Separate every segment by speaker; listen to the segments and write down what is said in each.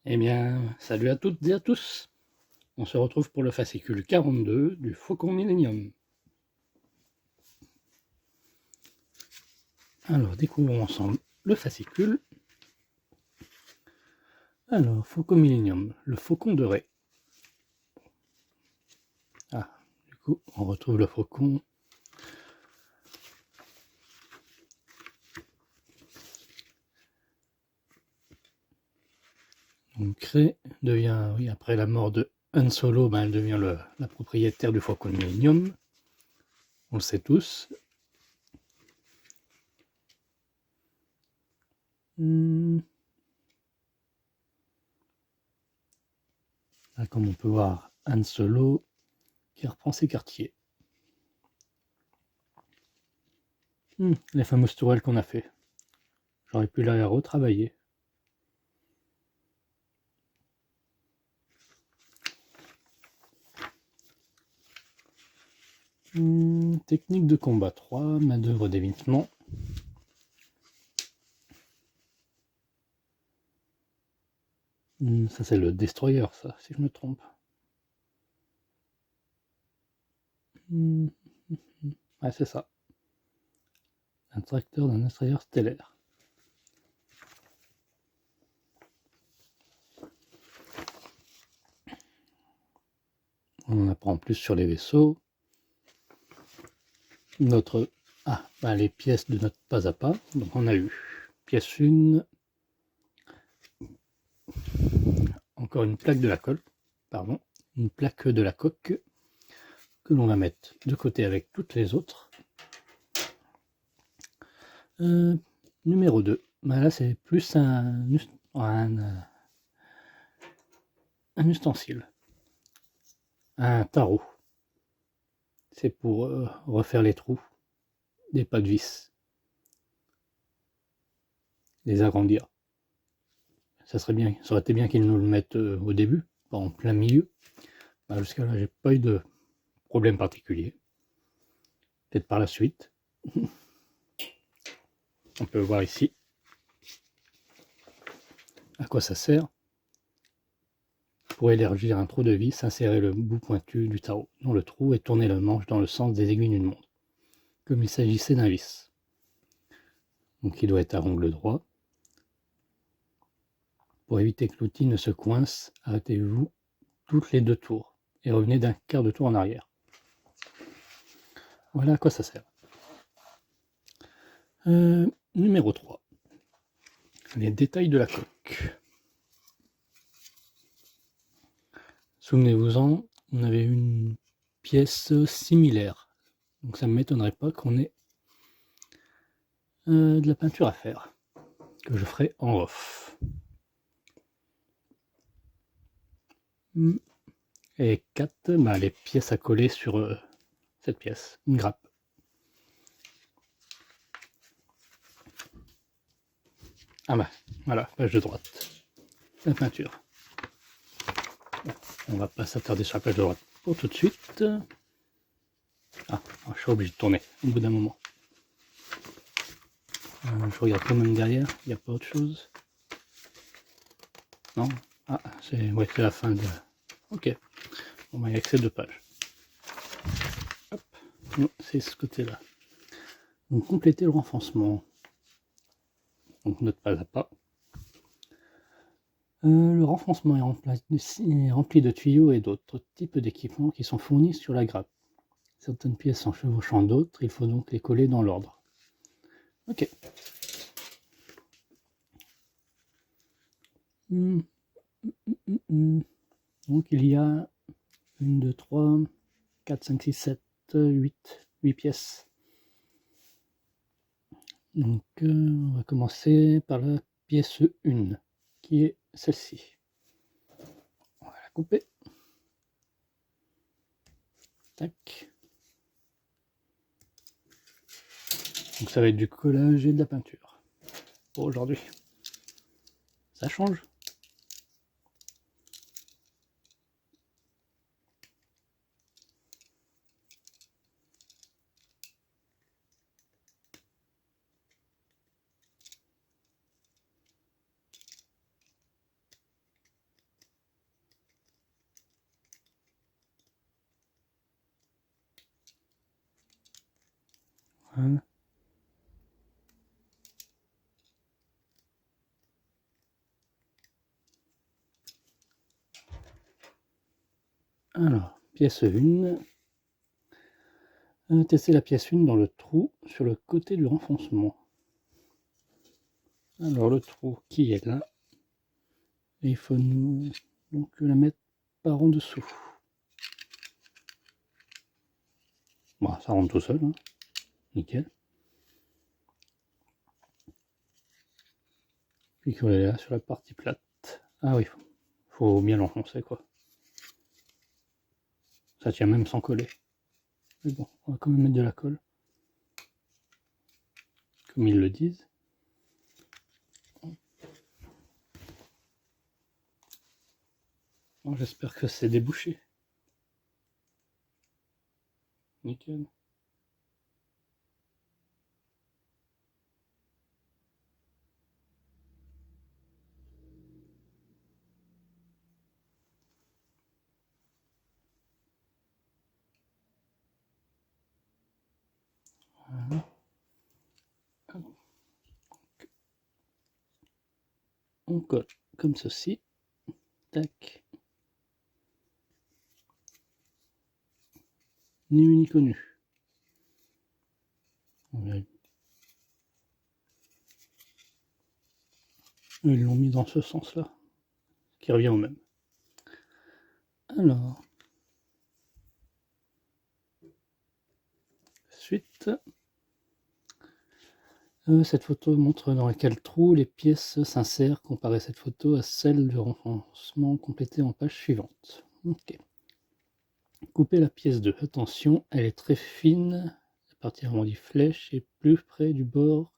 Speaker 1: Eh bien, salut à toutes et à tous. On se retrouve pour le fascicule 42 du Faucon Millenium. Alors, découvrons ensemble le fascicule. Alors, Faucon Millenium, le faucon de Ré. Ah, du coup, on retrouve le faucon. Donc, Ré devient, oui, après la mort de Han Solo, elle devient la propriétaire du Faucon Millenium. On le sait tous. Là, comme on peut voir, Han Solo qui reprend ses quartiers. Les fameuses tourelles qu'on a fait. J'aurais pu la retravailler. Technique de combat 3, manœuvre d'évitement. Ça c'est le destroyer, ça, si je me trompe. Ouais, c'est ça. Un tracteur d'un destroyer stellaire. On en apprend plus sur les vaisseaux. Les pièces de notre pas à pas. Donc on a eu pièce 1, encore une plaque de la colle, pardon, une plaque de la coque que l'on va mettre de côté avec toutes les autres. Numéro 2, là c'est plus un ustensile, un tarot. C'est pour refaire les trous des pas de vis, les agrandir. Ça aurait été bien qu'ils nous le mettent au début, pas en plein milieu. Jusqu'à là, j'ai pas eu de problème particulier. Peut-être par la suite. On peut voir ici à quoi ça sert. Pour élargir un trou de vis, insérer le bout pointu du tarot dans le trou et tourner le manche dans le sens des aiguilles d'une montre, comme il s'agissait d'un vis. Donc il doit être à angle droit. Pour éviter que l'outil ne se coince, arrêtez-vous toutes les 2 tours et revenez d'un quart de tour en arrière. Voilà à quoi ça sert. Numéro 3. Les détails de la coque. Souvenez-vous-en, on avait une pièce similaire. Donc ça ne m'étonnerait pas qu'on ait de la peinture à faire, que je ferai en off. Et 4, les pièces à coller sur cette pièce, une grappe. Voilà, page de droite. La peinture. Bon, on va pas s'attarder sur la page de droite pour tout de suite. Je suis obligé de tourner au bout d'un moment. Je regarde quand même derrière, il n'y a pas autre chose. Non. C'est la fin de... Ok. Bon, il n'y a que ces 2 pages. Hop. Non, c'est ce côté-là. Donc, compléter le renforcement. Donc, notre pas à pas. Le renfoncement est rempli de tuyaux et d'autres types d'équipements qui sont fournis sur la grappe. Certaines pièces en chevauchant d'autres, il faut donc les coller dans l'ordre. Ok. Donc il y a 1, 2, 3, 4, 5, 6, 7, 8 pièces. Donc on va commencer par la pièce 1, qui est celle-ci. On va la couper. Tac. Donc ça va être du collage et de la peinture pour aujourd'hui. Ça change. Voilà. Alors, pièce 1. Tester la pièce 1 dans le trou sur le côté du renfoncement. Alors le trou qui est là, et il faut nous donc la mettre par en dessous. Bon, ça rentre tout seul, hein. Nickel. Puis coller là sur la partie plate. Ah oui, faut bien l'enfoncer quoi. Ça tient même sans coller. Mais bon, on va quand même mettre de la colle. Comme ils le disent. Bon, j'espère que c'est débouché. Nickel. Voilà. On colle comme ceci. Tac. Ni vu ni connu. Ils l'ont mis dans ce sens-là, qui revient au même. Alors, suite. Cette photo montre dans quel trou les pièces s'insèrent. Comparez cette photo à celle du renfoncement complétée en page suivante. Ok. Coupez la pièce 2. Attention, elle est très fine. La partie arrondie flèche est plus près du bord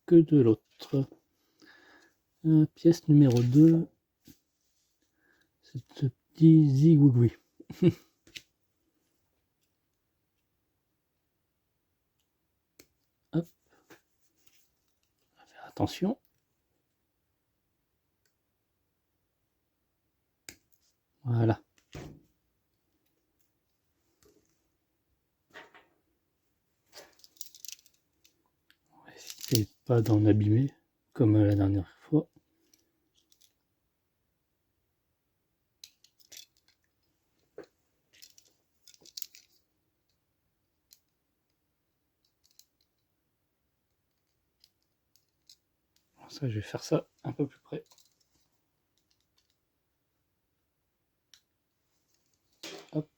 Speaker 1: que de l'autre. Pièce numéro 2. C'est ce petit zigouigoui. Hop. On va faire attention. Voilà. On va essayer pas d'en abîmer comme la dernière fois. Ça, je vais faire ça un peu plus près. Hop.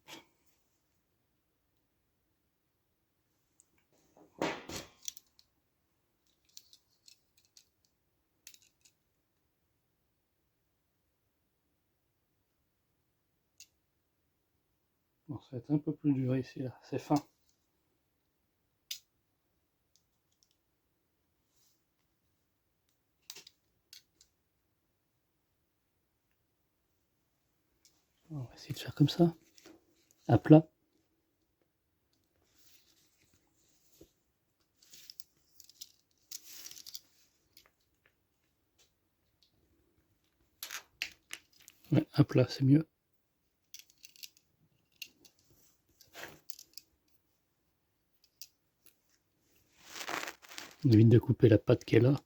Speaker 1: Bon, ça va être un peu plus dur ici, là. C'est fin. On va essayer de faire comme ça. À plat. Ouais, à plat, c'est mieux. On évite de couper la pâte qui est là.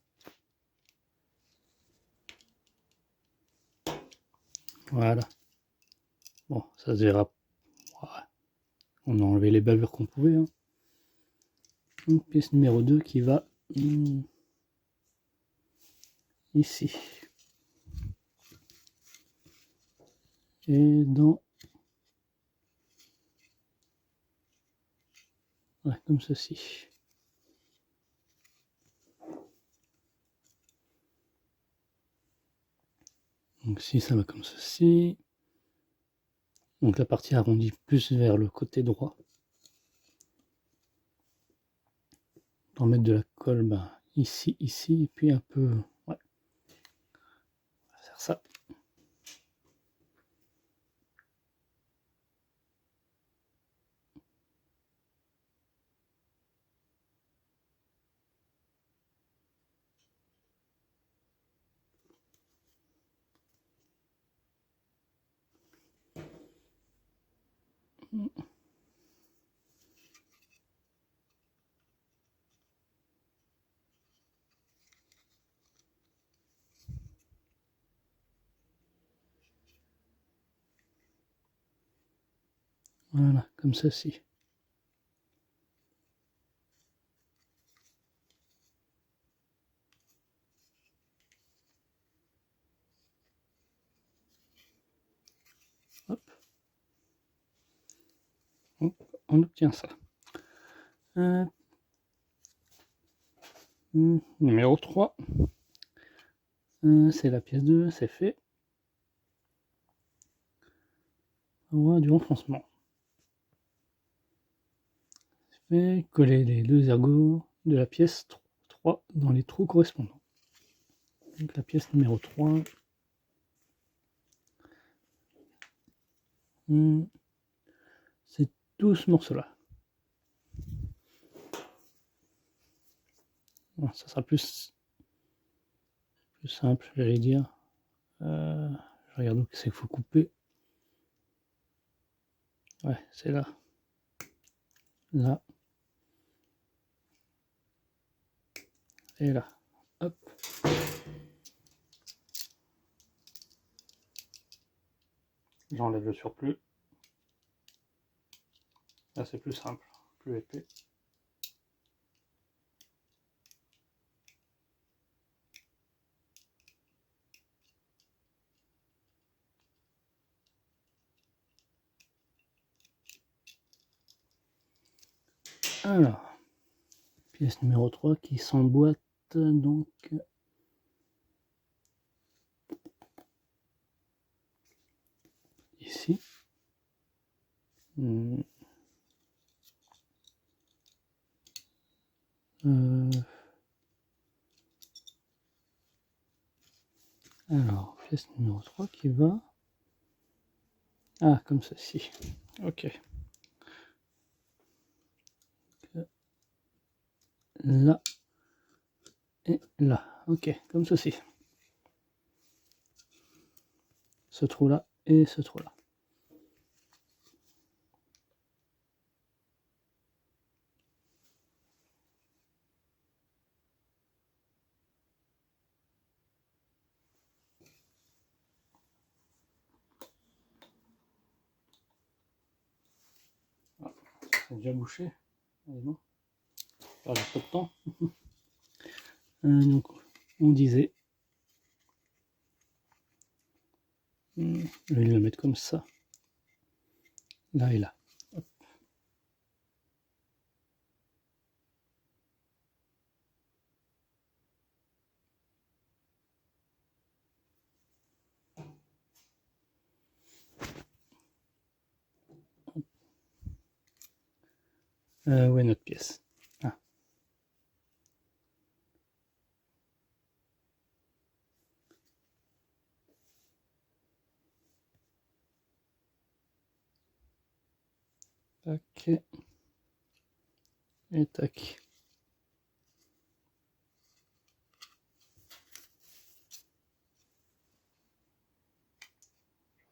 Speaker 1: Voilà. Bon, ça se verra. Voilà. On a enlevé les bavures qu'on pouvait. Hein. Donc, pièce numéro 2 qui va ici. Et dans... Ouais, comme ceci. Donc si ça va comme ceci. Donc la partie arrondie plus vers le côté droit. On va mettre de la colle ici, ici, et puis un peu... Ouais. On va faire ça. Voilà, comme ceci. Hop. On obtient ça. Numéro 3. C'est la pièce 2, c'est fait. Roi du renfoncement. Fait coller les deux ergots de la pièce 3 dans les trous correspondants. Donc la pièce numéro 3. C'est tout ce morceau-là. Bon, ça sera plus simple, j'allais dire. Je regarde où c'est qu'il faut couper. Ouais, c'est là. Là. Et là. Hop. J'enlève le surplus. Là, c'est plus simple, plus épais. Alors, pièce numéro 3 qui s'emboîte donc ici. Alors, pièce numéro 3 qui va... Ah, comme ceci. Ok. Là. Et là. Ok, comme ceci. Ce trou-là et ce trou-là. Ah, c'est déjà bouché. Allez, non. Pas de temps. Donc, on disait... je vais le mettre comme ça. Là et là. Hop. Où est notre pièce? Ah. Tac. Et tac.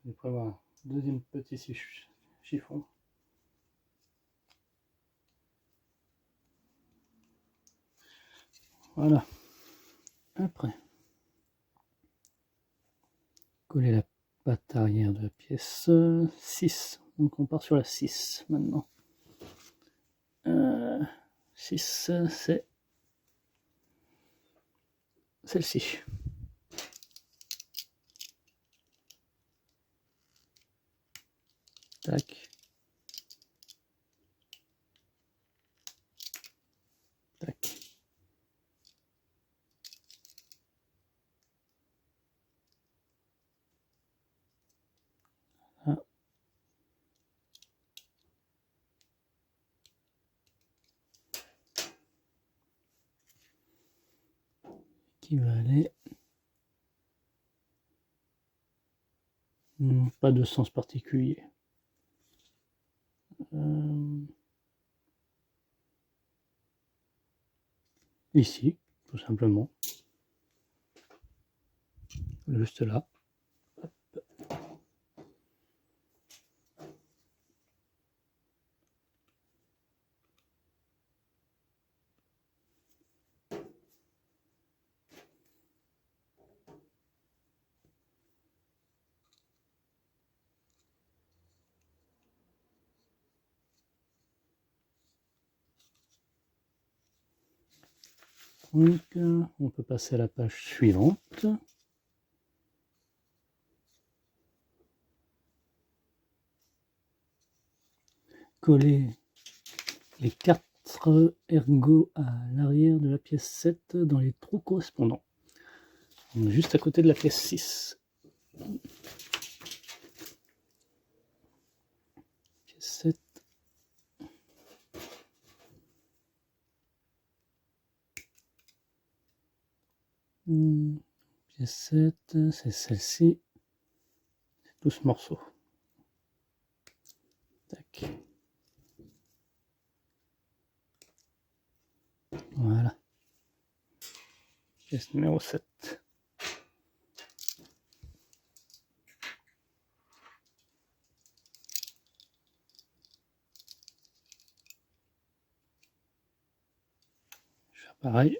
Speaker 1: Je vais prévoir un deuxième petit chiffon. Voilà. Après, coller la patte arrière de la pièce 6. Donc on part sur la 6 maintenant. 6, c'est celle-ci. Tac. Tac. Ah. Qui va aller... pas de sens particulier. Ici, tout simplement. Juste là. Hop. Donc, on peut passer à la page suivante. Coller les 4 ergots à l'arrière de la pièce 7 dans les trous correspondants. Donc, juste à côté de la pièce 6. Pièce 7. Pièce 7, c'est celle-ci. C'est tout ce morceau. Tac. Voilà. Pièce numéro 7. Je fais pareil.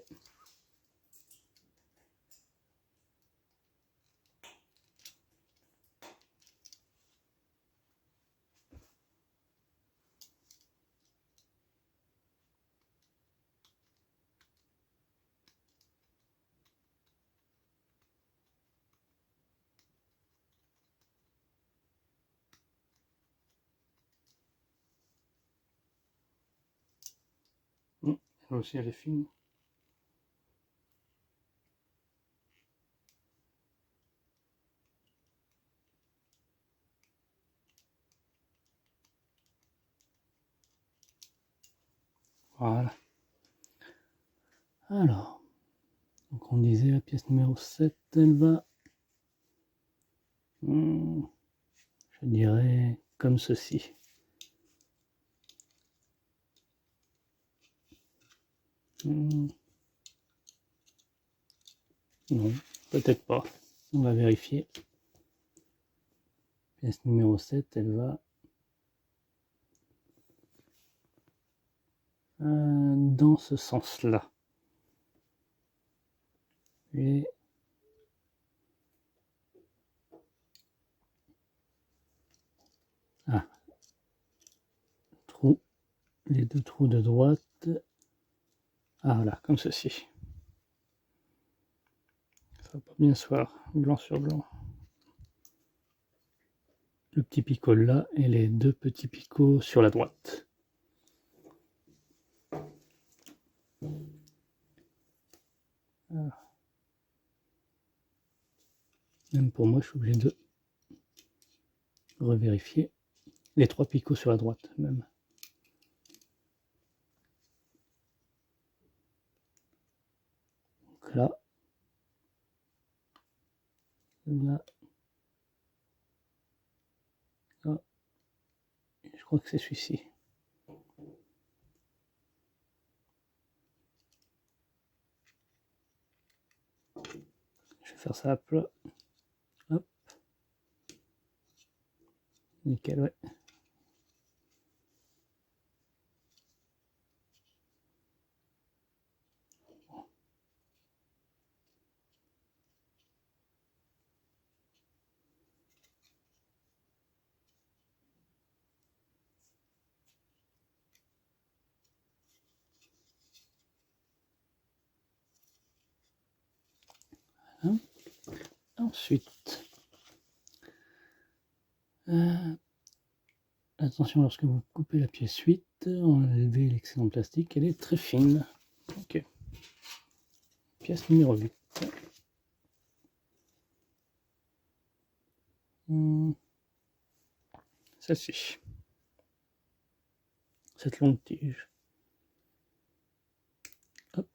Speaker 1: Là aussi, elle est fine. Voilà. Alors, donc on disait la pièce numéro 7, elle va, je dirais, comme ceci. Non, peut-être pas. On va vérifier. Pièce numéro 7, elle va dans ce sens-là. Et trou, les deux trous de droite. Ah voilà, comme ceci. Ça va pas bien se voir, blanc sur blanc. Le petit picot là et les deux petits picots sur la droite. Alors. Même pour moi, je suis obligé de revérifier les 3 picots sur la droite même. Donc là, là, là, je crois que c'est celui-ci. Je vais faire ça à plat. Hop. Nickel, ouais. Voilà. Ensuite, attention lorsque vous coupez la pièce 8, enlevez l'excédent plastique, elle est très fine. Ok. Pièce numéro 8. Celle-ci. Cette longue tige. Hop.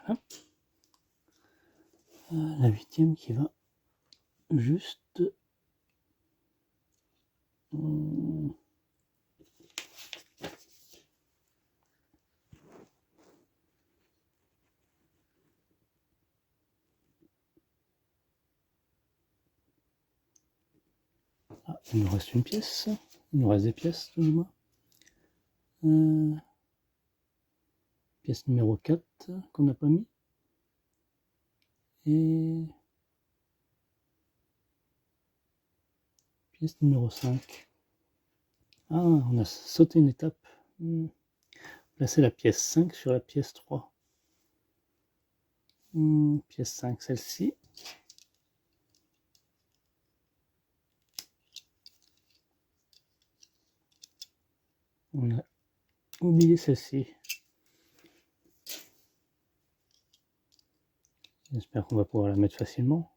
Speaker 1: Voilà. La 8e qui va juste Ah, il nous reste une pièce. Il nous reste des pièces, tout du moins. Pièce numéro 4 qu'on n'a pas mis. Et pièce numéro 5. Ah, on a sauté une étape. Placer la pièce 5 sur la pièce 3. Pièce 5, celle-ci. On a oublié celle-ci. J'espère qu'on va pouvoir la mettre facilement.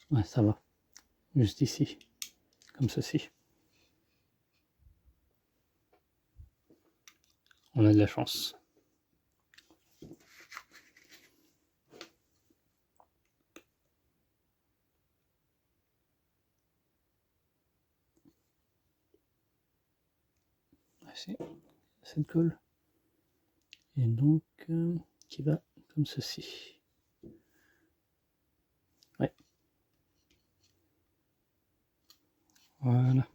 Speaker 1: Ouais, ça va. Juste ici. Comme ceci. On a de la chance. Ici, cette colle. Et donc, qui va comme ceci. Ouais. Voilà.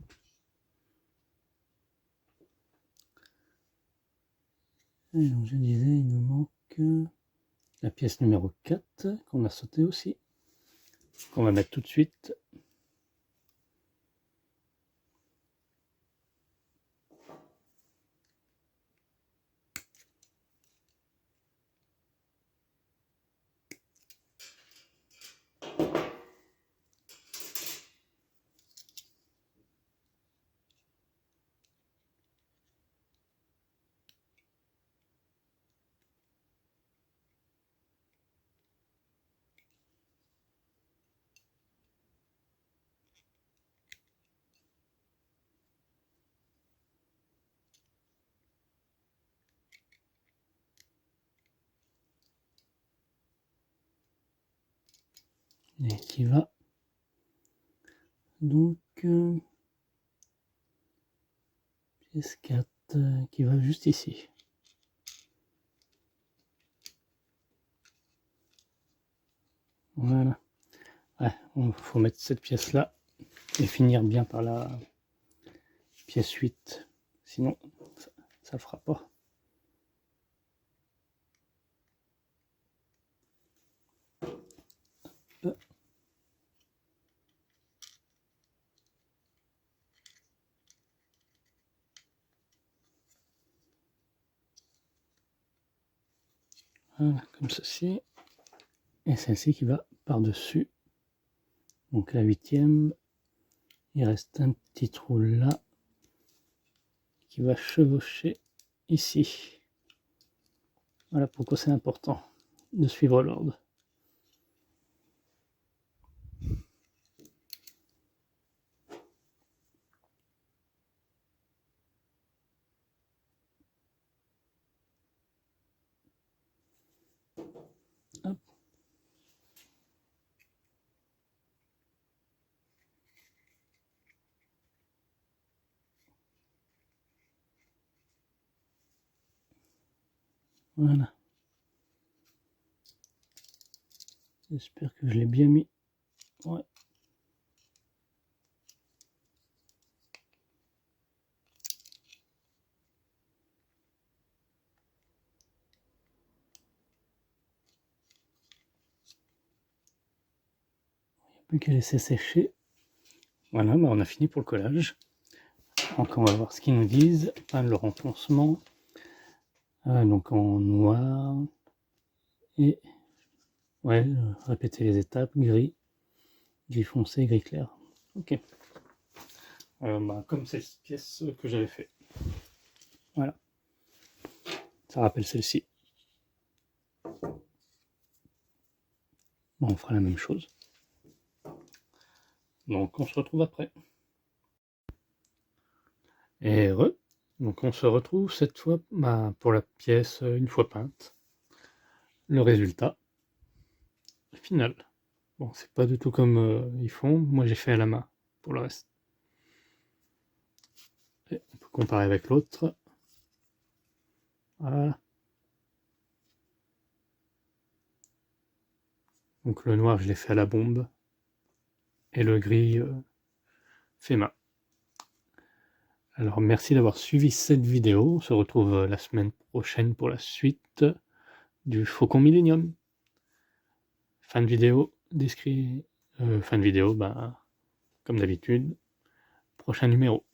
Speaker 1: Et donc, je disais, il nous manque la pièce numéro 4 qu'on a sauté aussi. Qu'on va mettre tout de suite. Et qui va donc pièce 4 qui va juste ici. Voilà. Ouais, il faut mettre cette pièce là et finir bien par la pièce 8. Sinon, ça ne fera pas. Voilà, comme ceci. Et celle-ci qui va par-dessus. Donc la 8e, il reste un petit trou là qui va chevaucher ici. Voilà pourquoi c'est important de suivre l'ordre. Hop. Voilà. J'espère que je l'ai bien mis. Ouais. Il n'y a plus qu'à laisser sécher. Voilà, bah on a fini pour le collage. Donc on va voir ce qu'ils nous disent. Enfin, le renfoncement. Donc en noir. Et ouais, répéter les étapes. Gris. Gris foncé, gris clair. Ok. Comme cette pièce que j'avais fait. Voilà. Ça rappelle celle-ci. Bon, on fera la même chose. Donc on se retrouve après. Et donc on se retrouve cette fois pour la pièce une fois peinte. Le résultat final.
Speaker 2: Bon, c'est pas du tout comme ils font. Moi, j'ai fait à la main pour le reste. Et on peut comparer avec l'autre. Voilà. Donc le noir, je l'ai fait à la bombe. Et le gris, fait main. Alors merci d'avoir suivi cette vidéo. On se retrouve la semaine prochaine pour la suite du Faucon Millenium. Fin de vidéo, fin de vidéo, comme d'habitude. Prochain numéro.